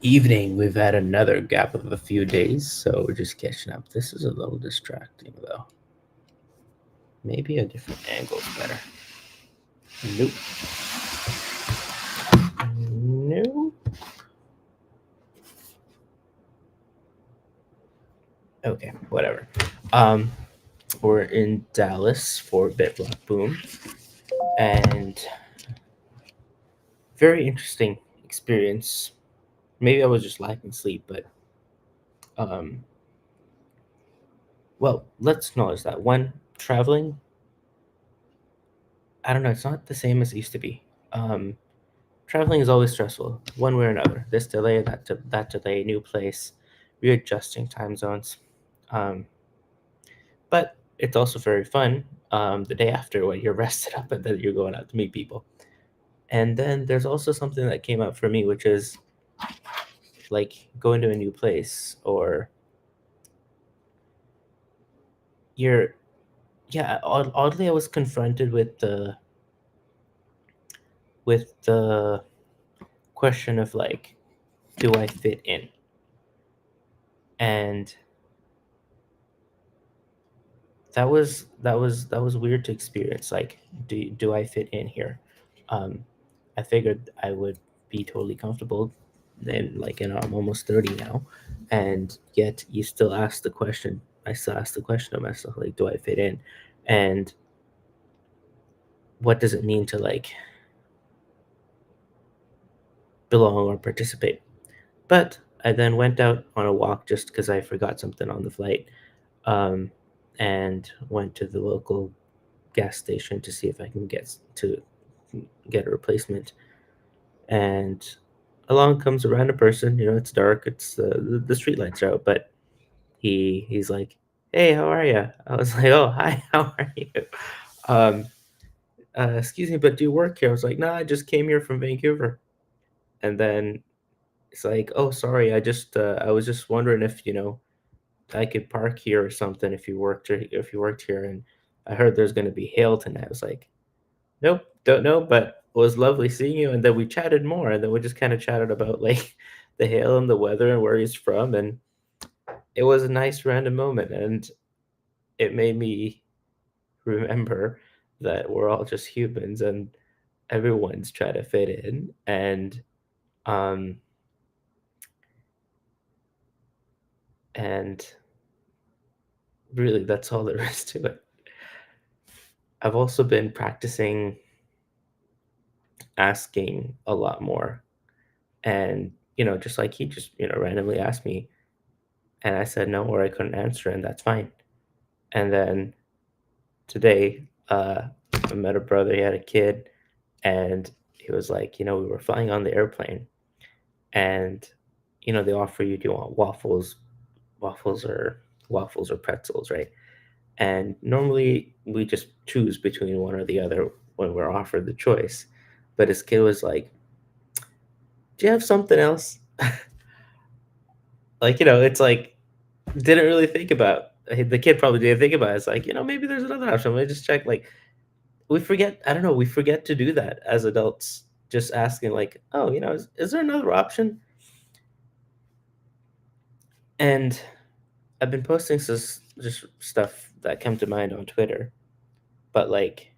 Evening. We've had another gap of a few days, so we're just catching up. This is a little distracting, though. Maybe a different angle is better. Nope. No. Okay, whatever. Um, we're in Dallas for Bit Rock Boom, and very interesting experience. Maybe I was just lacking sleep, but um, well, let's acknowledge that when traveling, I don't know, it's not the same as it used to be. Um, Traveling is always stressful, one way or another. This delay, that delay, new place, readjusting time zones. Um, but it's also very fun the day after when you're rested up and then you're going out to meet people. And then there's also something that came up for me, which is like going to a new place or you're, yeah, oddly, I was confronted with the question of like, do I fit in? And that was weird to experience. Like, do I fit in here? Um, I figured I would be totally comfortable. Then, like, I'm almost 30 now, and yet you still ask the question. I still ask the question of myself, like, do I fit in? And what does it mean to like belong or participate? But I then went out on a walk just because I forgot something on the flight, um, and went to the local gas station to see if I can get a replacement. And along comes a random person. It's dark. It's the street lights are out, but he's like, "Hey, how are you?" I was like, "Oh, hi, how are you?" Um, Excuse me, but do you work here? I was like, "No, I just came here from Vancouver." And then it's like, "Oh, sorry, I was just wondering if I could park here or something if you worked here, and I heard there's going to be hail tonight." I was like, "Nope, don't know, but it was lovely seeing you." And then we chatted more, and then we just kind of chatted about like the hail and the weather and where he's from, and it was a nice random moment, and it made me remember that we're all just humans and everyone's trying to fit in, um and really that's all there is to it. I've also been practicing asking a lot more, and just like he just randomly asked me, and I said no, or I couldn't answer, and that's fine. And then today, I met a brother. He had a kid, and he was like, we were flying on the airplane, and they offer you, do you want waffles or pretzels, right? And normally we just choose between one or the other when we're offered the choice. But his kid was like, "Do you have something else?" Like, it's like didn't really think about. The kid probably didn't think about it. It's like, maybe there's another option. Let me just check. Like, we forget, I don't know, we forget to do that as adults, just asking like, "Oh, is there another option?" And I've been posting just stuff that come to mind on Twitter, but like,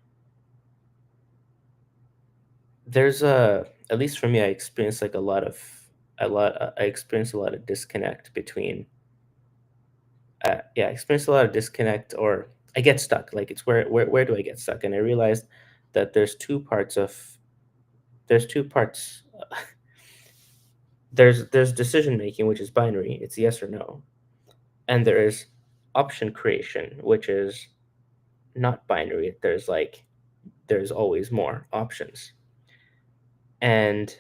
there's at least for me, I experience a lot of disconnect between, yeah, I experience a lot of disconnect, or I get stuck. Like, it's where do I get stuck? And I realized that there's two parts. There's decision making, which is binary. It's yes or no, and there is option creation, which is not binary. There's always more options, and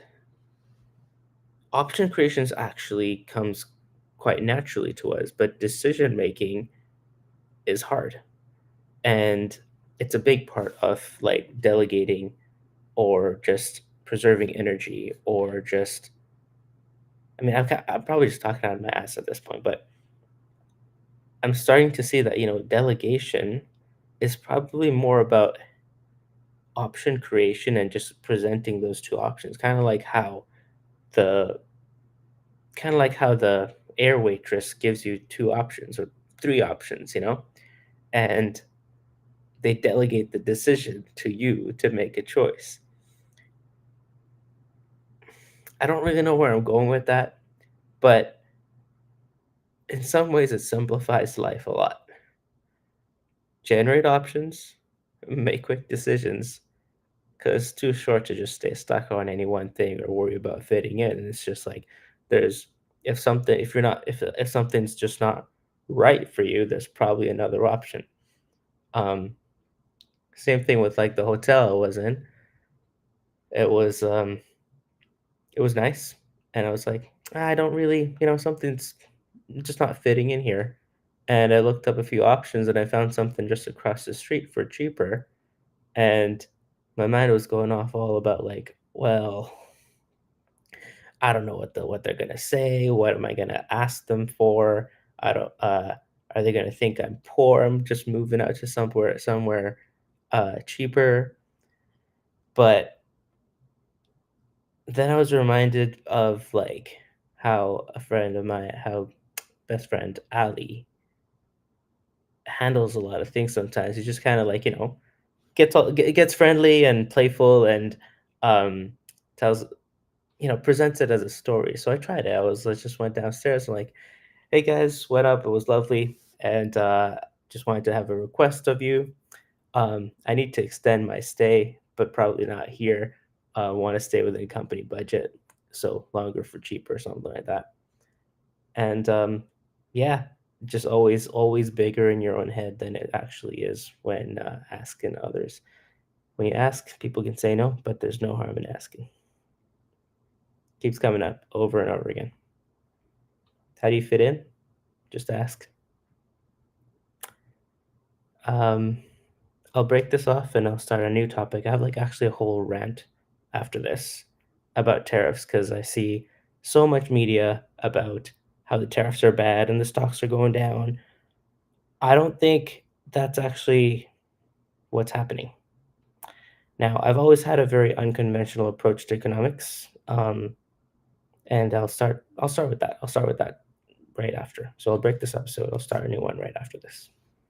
option creations actually comes quite naturally to us, but decision making is hard, and it's a big part of like delegating, or just preserving energy, or just, I mean, I'm probably just talking out of my ass at this point, but I'm starting to see that delegation is probably more about option creation and just presenting those two options, kind of like how the kind of like how the air waitress gives you two options or three options, and they delegate the decision to you to make a choice. I don't really know where I'm going with that, but in some ways it simplifies life a lot. Generate options, make quick decisions, because it's too short to just stay stuck on any one thing or worry about fitting in. And it's just like there's if you're not if something's just not right for you, there's probably another option. Um, Same thing with like the hotel I was in. It was it was nice, and I was like, I don't really, something's just not fitting in here. And I looked up a few options, and I found something just across the street for cheaper. And my mind was going off all about like, well, I don't know what they're gonna say. What am I gonna ask them for? I don't. Are they gonna think I'm poor? I'm just moving out to somewhere cheaper. But then I was reminded of like how a friend of mine, how best friend Ali handles a lot of things. Sometimes he just kind of like gets friendly and playful and um, tells presents it as a story. So I tried it. I just went downstairs and like, "Hey guys, what up? It was lovely, and just wanted to have a request of you. I need to extend my stay, but probably not here. Want to stay within company budget, so longer for cheaper, something like that." And yeah, just always bigger in your own head than it actually is when asking others. When you ask, people can say no, but there's no harm in asking. Keeps coming up over and over again. How do you fit in? Just ask. Um, I'll break this off and I'll start a new topic. I have like actually a whole rant after this about tariffs because I see so much media about how the tariffs are bad and the stocks are going down. I don't think that's actually what's happening. Now, I've always had a very unconventional approach to economics, and I'll start with that. I'll start with that right after. So I'll break this episode. I'll start a new one right after this.